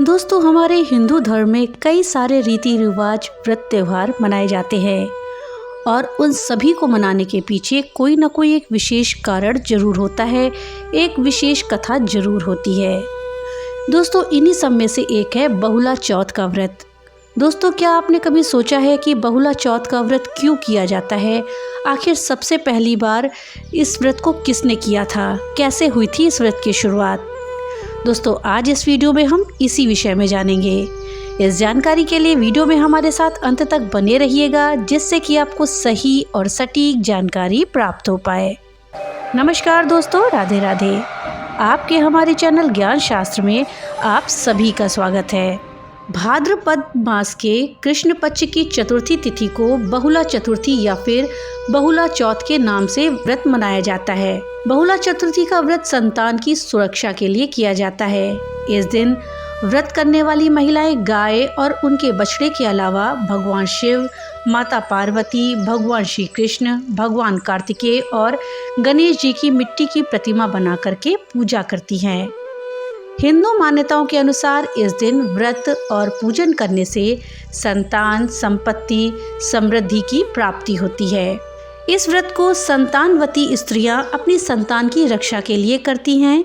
दोस्तों, हमारे हिंदू धर्म में कई सारे रीति रिवाज, व्रत त्योहार मनाए जाते हैं और उन सभी को मनाने के पीछे कोई ना कोई एक विशेष कारण जरूर होता है, एक विशेष कथा जरूर होती है। दोस्तों, इन्हीं सब में से एक है बहुला चौथ का व्रत। दोस्तों, क्या आपने कभी सोचा है कि बहुला चौथ का व्रत क्यों किया जाता है? आखिर सबसे पहली बार इस व्रत को किसने किया था? कैसे हुई थी इस व्रत की शुरुआत? दोस्तों, आज इस वीडियो में हम इसी विषय में जानेंगे। इस जानकारी के लिए वीडियो में हमारे साथ अंत तक बने रहिएगा, जिससे कि आपको सही और सटीक जानकारी प्राप्त हो पाए। नमस्कार दोस्तों, राधे राधे। आपके हमारे चैनल ज्ञान शास्त्र में आप सभी का स्वागत है। भाद्रपद मास के कृष्ण पक्ष की चतुर्थी तिथि को बहुला चतुर्थी या फिर बहुला चौथ के नाम से व्रत मनाया जाता है। बहुला चतुर्थी का व्रत संतान की सुरक्षा के लिए किया जाता है। इस दिन व्रत करने वाली महिलाएं गाय और उनके बछड़े के अलावा भगवान शिव, माता पार्वती, भगवान श्री कृष्ण, भगवान कार्तिकेय और गणेश जी की मिट्टी की प्रतिमा बना करके पूजा करती हैं। हिंदू मान्यताओं के अनुसार इस दिन व्रत और पूजन करने से संतान, संपत्ति, समृद्धि की प्राप्ति होती है। इस व्रत को संतानवती स्त्रियां अपनी संतान की रक्षा के लिए करती हैं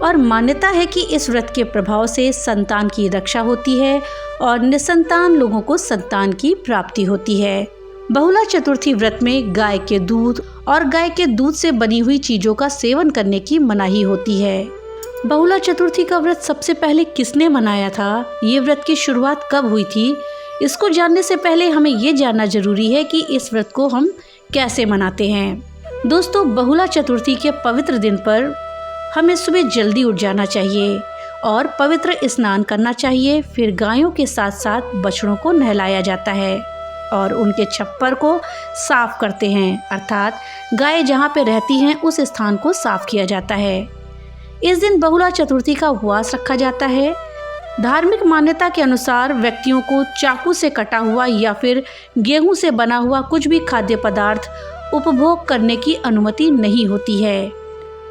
और मान्यता है कि इस व्रत के प्रभाव से संतान की रक्षा होती है और निसंतान लोगों को संतान की प्राप्ति होती है। बहुला चतुर्थी व्रत में गाय के दूध और गाय के दूध से बनी हुई चीजों का सेवन करने की मनाही होती है। बहुला चतुर्थी का व्रत सबसे पहले किसने मनाया था? ये व्रत की शुरुआत कब हुई थी? इसको जानने से पहले हमें ये जानना जरूरी है कि इस व्रत को हम कैसे मनाते हैं। दोस्तों, बहुला चतुर्थी के पवित्र दिन पर हमें सुबह जल्दी उठ जाना चाहिए और पवित्र स्नान करना चाहिए। फिर गायों के साथ साथ बछड़ों को नहलाया जाता है और उनके छप्पर को साफ करते हैं, अर्थात गाय जहाँ पे रहती हैं उस स्थान को साफ किया जाता है। इस दिन बहुला चतुर्थी का उपवास रखा जाता है। धार्मिक मान्यता के अनुसार व्यक्तियों को चाकू से कटा हुआ या फिर गेहूं से बना हुआ कुछ भी खाद्य पदार्थ उपभोग करने की अनुमति नहीं होती है।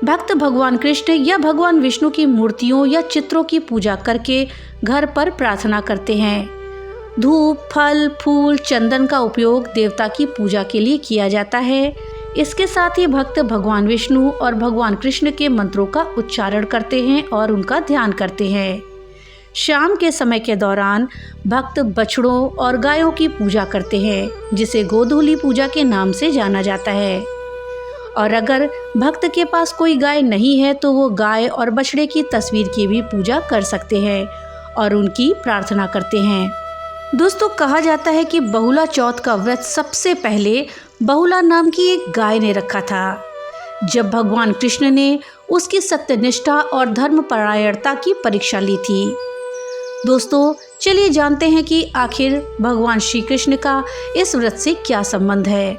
भक्त भगवान कृष्ण या भगवान विष्णु की मूर्तियों या चित्रों की पूजा करके घर पर प्रार्थना करते हैं। धूप, फल, फूल, चंदन का उपयोग देवता की पूजा के लिए किया जाता है। इसके साथ ही भक्त भगवान विष्णु और भगवान कृष्ण के मंत्रों का उच्चारण करते हैं और उनका ध्यान करते हैं। शाम के समय के दौरान भक्त बछड़ों और गायों की पूजा करते हैं, जिसे गोधूली पूजा के नाम से जाना जाता है। और अगर भक्त के पास कोई गाय नहीं है तो वो गाय और बछड़े की तस्वीर की भी पूजा कर सकते हैं और उनकी प्रार्थना करते हैं। दोस्तों, कहा जाता है कि बहुला चौथ का व्रत सबसे पहले बहुला नाम की एक गाय ने रखा था, जब भगवान कृष्ण ने उसकी सत्यनिष्ठा और धर्मपरायणता की परीक्षा ली थी। दोस्तों, चलिए जानते हैं कि आखिर भगवान श्री कृष्ण का इस व्रत से क्या संबंध है।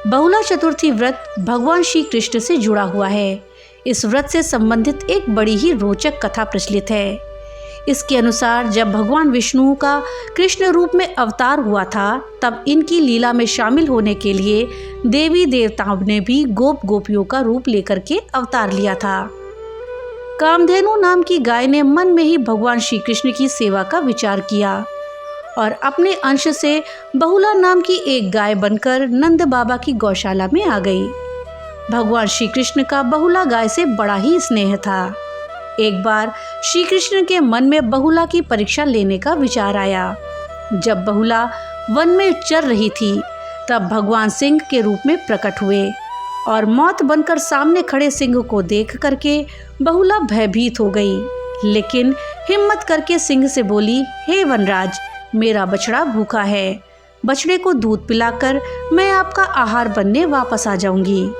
बहुला चतुर्थी व्रत भगवान श्री कृष्ण से जुड़ा हुआ है। इस व्रत से संबंधित एक बड़ी ही रोचक कथा प्रचलित है। इसके अनुसार जब भगवान विष्णु का कृष्ण रूप में अवतार हुआ था, तब इनकी लीला में शामिल होने के लिए देवी देवताओं ने भी गोपियों का रूप लेकर के अवतार लिया था। कामधेनु नाम की गाय ने मन में ही भगवान श्री कृष्ण की सेवा का विचार किया और अपने अंश से बहुला नाम की एक गाय बनकर नंद बाबा की गौशाला में आ गई। भगवान श्री कृष्ण का बहुला गाय से बड़ा ही स्नेह था। एक बार श्री कृष्ण के मन में बहुला की परीक्षा लेने का विचार आया। जब बहुला वन में चर रही थी, तब भगवान सिंह के रूप में प्रकट हुए और मौत बनकर सामने खड़े सिंह को देख करके बहुला भयभीत हो गई, लेकिन हिम्मत करके सिंह से बोली, हे वनराज, मेरा बछड़ा भूखा है। बछड़े को दूध पिलाकर मैं आपका आहार बनने वापस आ जाऊंगी।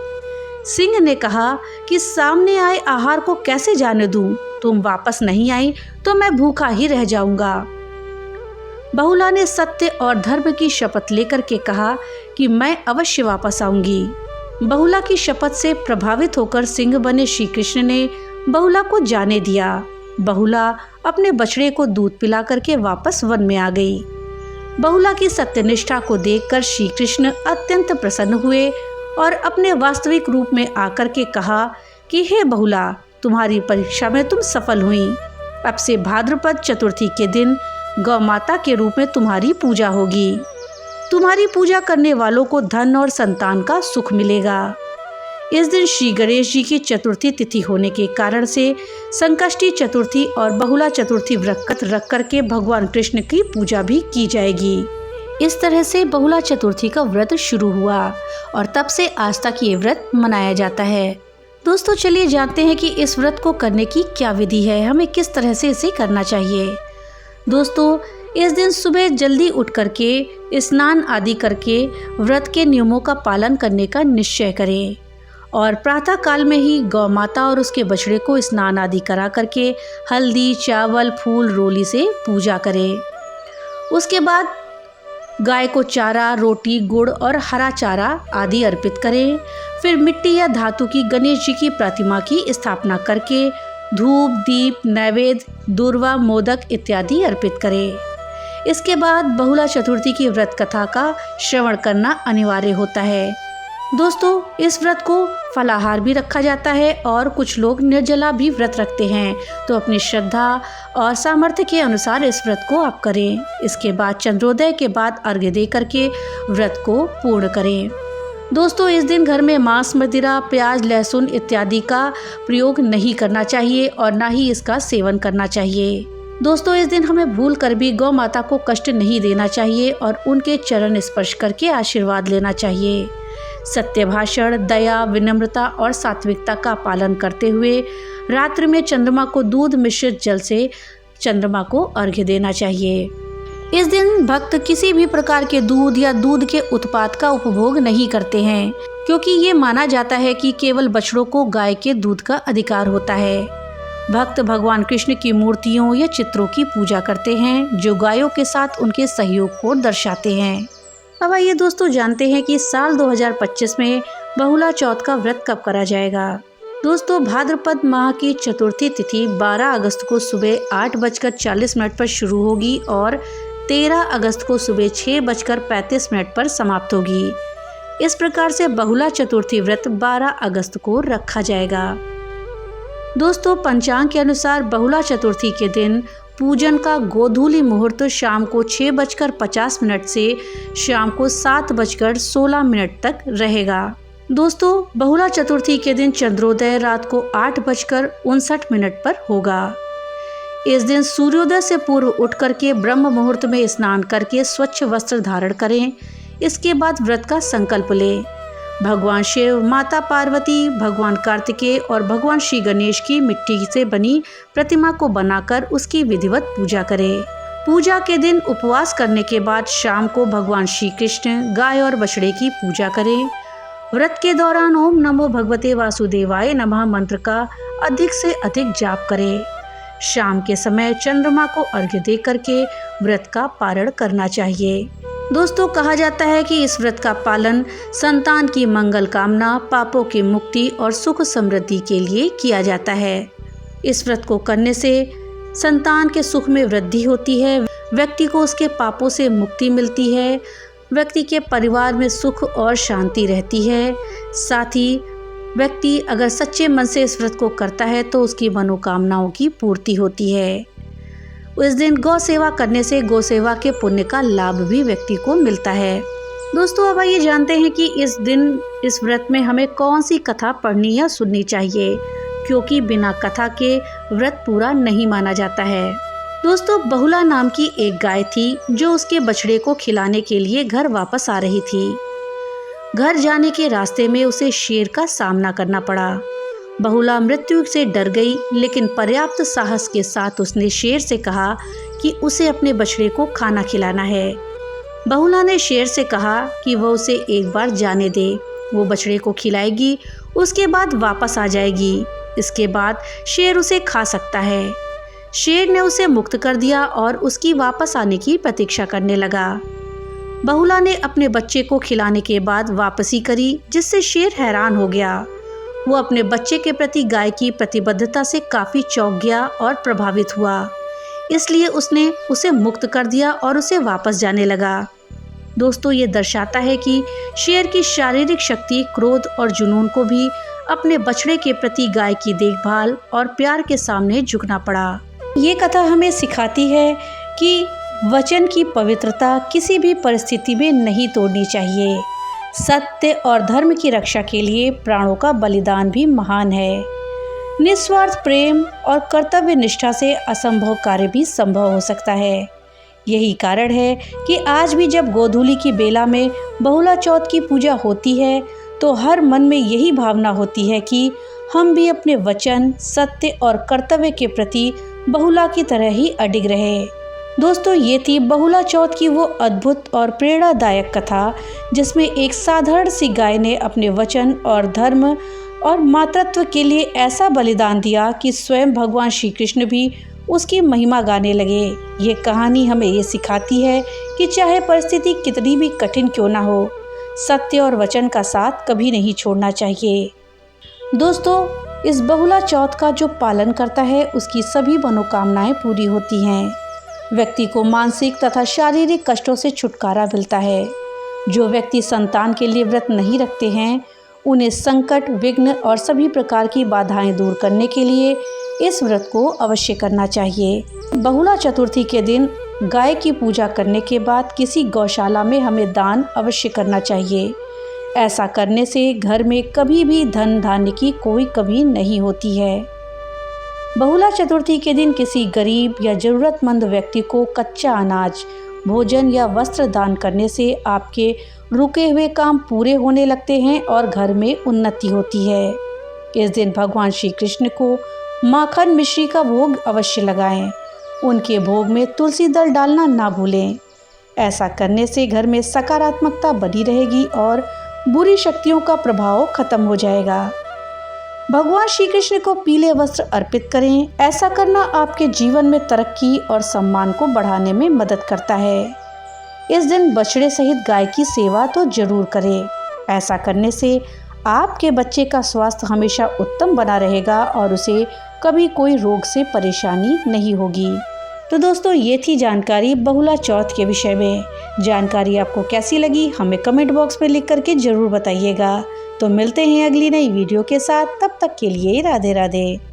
सिंह ने कहा कि सामने आए आहार को कैसे जाने दूं? तुम वापस नहीं आई तो मैं भूखा ही रह जाऊंगा। बहुला ने सत्य और धर्म की शपथ लेकर के कहा कि मैं अवश्य वापस आऊंगी। बहुला की शपथ से प्रभावित होकर सिंह बने श्री कृष्ण ने बहुला को जाने दिया। बहुला अपने बछड़े को दूध पिला करके वापस वन में आ गई। बहुला की सत्यनिष्ठा को देखकर श्री कृष्ण अत्यंत प्रसन्न हुए और अपने वास्तविक रूप में आकर के कहा कि हे बहुला, तुम्हारी परीक्षा में तुम सफल हुई। अब से भाद्रपद चतुर्थी के दिन गौ माता के रूप में तुम्हारी पूजा होगी। तुम्हारी पूजा करने वालों को धन और संतान का सुख मिलेगा। इस दिन श्री गणेश जी की चतुर्थी तिथि होने के कारण से संकष्टी चतुर्थी और बहुला चतुर्थी व्रत रख करके भगवान कृष्ण की पूजा भी की जाएगी। इस तरह से बहुला चतुर्थी का व्रत शुरू हुआ और तब से आज तक ये व्रत मनाया जाता है। दोस्तों चलिए जानते हैं कि इस व्रत को करने की क्या विधि है, हमें किस तरह से इसे करना चाहिए। दोस्तों इस दिन सुबह जल्दी उठ करके स्नान आदि करके व्रत के नियमों का पालन करने का निश्चय करें और प्रातः काल में ही गौ माता और उसके बछड़े को स्नान आदि करा करके हल्दी, चावल, फूल, रोली से पूजा करें। उसके बाद गाय को चारा, रोटी, गुड़ और हरा चारा आदि अर्पित करें। फिर मिट्टी या धातु की गणेश जी की प्रतिमा की स्थापना करके धूप, दीप, नैवेद्य, दूर्वा, मोदक इत्यादि अर्पित करें। इसके बाद बहुला चतुर्थी की व्रत कथा का श्रवण करना अनिवार्य होता है। दोस्तों इस व्रत को फलाहार भी रखा जाता है और कुछ लोग निर्जला भी व्रत रखते हैं, तो अपनी श्रद्धा और सामर्थ्य के अनुसार इस व्रत को आप करें। इसके बाद चंद्रोदय के बाद अर्घ्य दे करके व्रत को पूर्ण करें। दोस्तों इस दिन घर में मांस, मदिरा, प्याज, लहसुन इत्यादि का प्रयोग नहीं करना चाहिए और ना ही इसका सेवन करना चाहिए। दोस्तों इस दिन हमें भूल कर भी गौ माता को कष्ट नहीं देना चाहिए और उनके चरण स्पर्श करके आशीर्वाद लेना चाहिए। सत्य भाषण, दया, विनम्रता और सात्विकता का पालन करते हुए रात्रि में चंद्रमा को दूध मिश्रित जल से चंद्रमा को अर्घ्य देना चाहिए। इस दिन भक्त किसी भी प्रकार के दूध या दूध के उत्पाद का उपभोग नहीं करते हैं, क्योंकि ये माना जाता है कि केवल बछड़ों को गाय के दूध का अधिकार होता है। भक्त भगवान कृष्ण की मूर्तियों या चित्रों की पूजा करते हैं जो गायों के साथ उनके सहयोग को दर्शाते हैं। अब आइए दोस्तों जानते हैं कि साल 2025 में बहुला चौथ का व्रत कब करा जाएगा। दोस्तों भाद्रपद माह की चतुर्थी तिथि 12 अगस्त को सुबह 8:40 पर शुरू होगी और 13 अगस्त को सुबह 6:35 पर समाप्त होगी। इस प्रकार से बहुला चतुर्थी व्रत 12 अगस्त को रखा जाएगा। दोस्तों पंचांग के अनुसार बहुला चतुर्थी के दिन पूजन का गोधूली मुहूर्त शाम को 6:50 से शाम को 7:16 तक रहेगा। दोस्तों बहुला चतुर्थी के दिन चंद्रोदय रात को 8:59 पर होगा। इस दिन सूर्योदय से पूर्व उठ करके ब्रह्म मुहूर्त में स्नान करके स्वच्छ वस्त्र धारण करें। इसके बाद व्रत का संकल्प लें। भगवान शिव, माता पार्वती, भगवान कार्तिकेय और भगवान श्री गणेश की मिट्टी से बनी प्रतिमा को बनाकर उसकी विधिवत पूजा करें। पूजा के दिन उपवास करने के बाद शाम को भगवान श्री कृष्ण, गाय और बछड़े की पूजा करें। व्रत के दौरान ओम नमो भगवते वासुदेवाय नमः मंत्र का अधिक से अधिक जाप करें। शाम के समय चंद्रमा को अर्घ्य दे करके व्रत का पारण करना चाहिए। दोस्तों कहा जाता है कि इस व्रत का पालन संतान की मंगल कामना, पापों की मुक्ति और सुख समृद्धि के लिए किया जाता है। इस व्रत को करने से संतान के सुख में वृद्धि होती है, व्यक्ति को उसके पापों से मुक्ति मिलती है, व्यक्ति के परिवार में सुख और शांति रहती है। साथ ही व्यक्ति अगर सच्चे मन से इस व्रत को करता है तो उसकी मनोकामनाओं की पूर्ति होती है। इस दिन गौ सेवा करने से गौ सेवा के पुण्य का लाभ भी व्यक्ति को मिलता है। दोस्तों अब आइए जानते हैं कि इस दिन इस व्रत में हमें कौन सी कथा पढ़नी या सुननी चाहिए, क्योंकि बिना कथा के व्रत पूरा नहीं माना जाता है। दोस्तों बहुला नाम की एक गाय थी जो उसके बछड़े को खिलाने के लिए घर वापस आ रही थी। घर जाने के रास्ते में उसे शेर का सामना करना पड़ा। बहुला मृत्यु से डर गई, लेकिन पर्याप्त साहस के साथ उसने शेर से कहा कि उसे अपने बछड़े को खाना खिलाना है। बहुला ने शेर से कहा कि वह उसे एक बार जाने दे, वो बछड़े को खिलाएगी, उसके बाद वापस आ जाएगी। इसके बाद शेर उसे खा सकता है। शेर ने उसे मुक्त कर दिया और उसकी वापस आने की प्रतीक्षा करने लगा। बहुला ने अपने बच्चे को खिलाने के बाद वापसी करी, जिससे शेर हैरान हो गया। वो अपने बच्चे के प्रति गाय की प्रतिबद्धता से काफ़ी चौंक गया और प्रभावित हुआ, इसलिए उसने उसे मुक्त कर दिया और उसे वापस जाने लगा। दोस्तों ये दर्शाता है कि शेर की शारीरिक शक्ति, क्रोध और जुनून को भी अपने बछड़े के प्रति गाय की देखभाल और प्यार के सामने झुकना पड़ा। ये कथा हमें सिखाती है कि वचन की पवित्रता किसी भी परिस्थिति में नहीं तोड़नी चाहिए। सत्य और धर्म की रक्षा के लिए प्राणों का बलिदान भी महान है। निस्वार्थ प्रेम और कर्तव्य निष्ठा से असंभव कार्य भी संभव हो सकता है। यही कारण है कि आज भी जब गोधूली की बेला में बहुला चौथ की पूजा होती है तो हर मन में यही भावना होती है कि हम भी अपने वचन, सत्य और कर्तव्य के प्रति बहुला की तरह ही अडिग रहे। दोस्तों, ये थी बहुला चौथ की वो अद्भुत और प्रेरणादायक कथा जिसमें एक साधारण सी गाय ने अपने वचन और धर्म और मातृत्व के लिए ऐसा बलिदान दिया कि स्वयं भगवान श्री कृष्ण भी उसकी महिमा गाने लगे। ये कहानी हमें ये सिखाती है कि चाहे परिस्थिति कितनी भी कठिन क्यों ना हो, सत्य और वचन का साथ कभी नहीं छोड़ना चाहिए। दोस्तों, इस बहुला चौथ का जो पालन करता है उसकी सभी मनोकामनाएं पूरी होती हैं। व्यक्ति को मानसिक तथा शारीरिक कष्टों से छुटकारा मिलता है। जो व्यक्ति संतान के लिए व्रत नहीं रखते हैं उन्हें संकट, विघ्न और सभी प्रकार की बाधाएं दूर करने के लिए इस व्रत को अवश्य करना चाहिए। बहुला चतुर्थी के दिन गाय की पूजा करने के बाद किसी गौशाला में हमें दान अवश्य करना चाहिए। ऐसा करने से घर में कभी भी धन धान्य की कोई कमी नहीं होती है। बहुला चतुर्थी के दिन किसी गरीब या ज़रूरतमंद व्यक्ति को कच्चा अनाज, भोजन या वस्त्र दान करने से आपके रुके हुए काम पूरे होने लगते हैं और घर में उन्नति होती है। इस दिन भगवान श्री कृष्ण को माखन मिश्री का भोग अवश्य लगाएं। उनके भोग में तुलसी दल डालना ना भूलें। ऐसा करने से घर में सकारात्मकता बनी रहेगी और बुरी शक्तियों का प्रभाव खत्म हो जाएगा। भगवान श्री कृष्ण को पीले वस्त्र अर्पित करें। ऐसा करना आपके जीवन में तरक्की और सम्मान को बढ़ाने में मदद करता है। इस दिन बछड़े सहित गाय की सेवा तो जरूर करें। ऐसा करने से आपके बच्चे का स्वास्थ्य हमेशा उत्तम बना रहेगा और उसे कभी कोई रोग से परेशानी नहीं होगी। तो दोस्तों, ये थी जानकारी बहुला चौथ के विषय में। जानकारी आपको कैसी लगी हमें कमेंट बॉक्स में लिख करके ज़रूर बताइएगा। तो मिलते हैं अगली नई वीडियो के साथ। तब तक के लिए राधे राधे।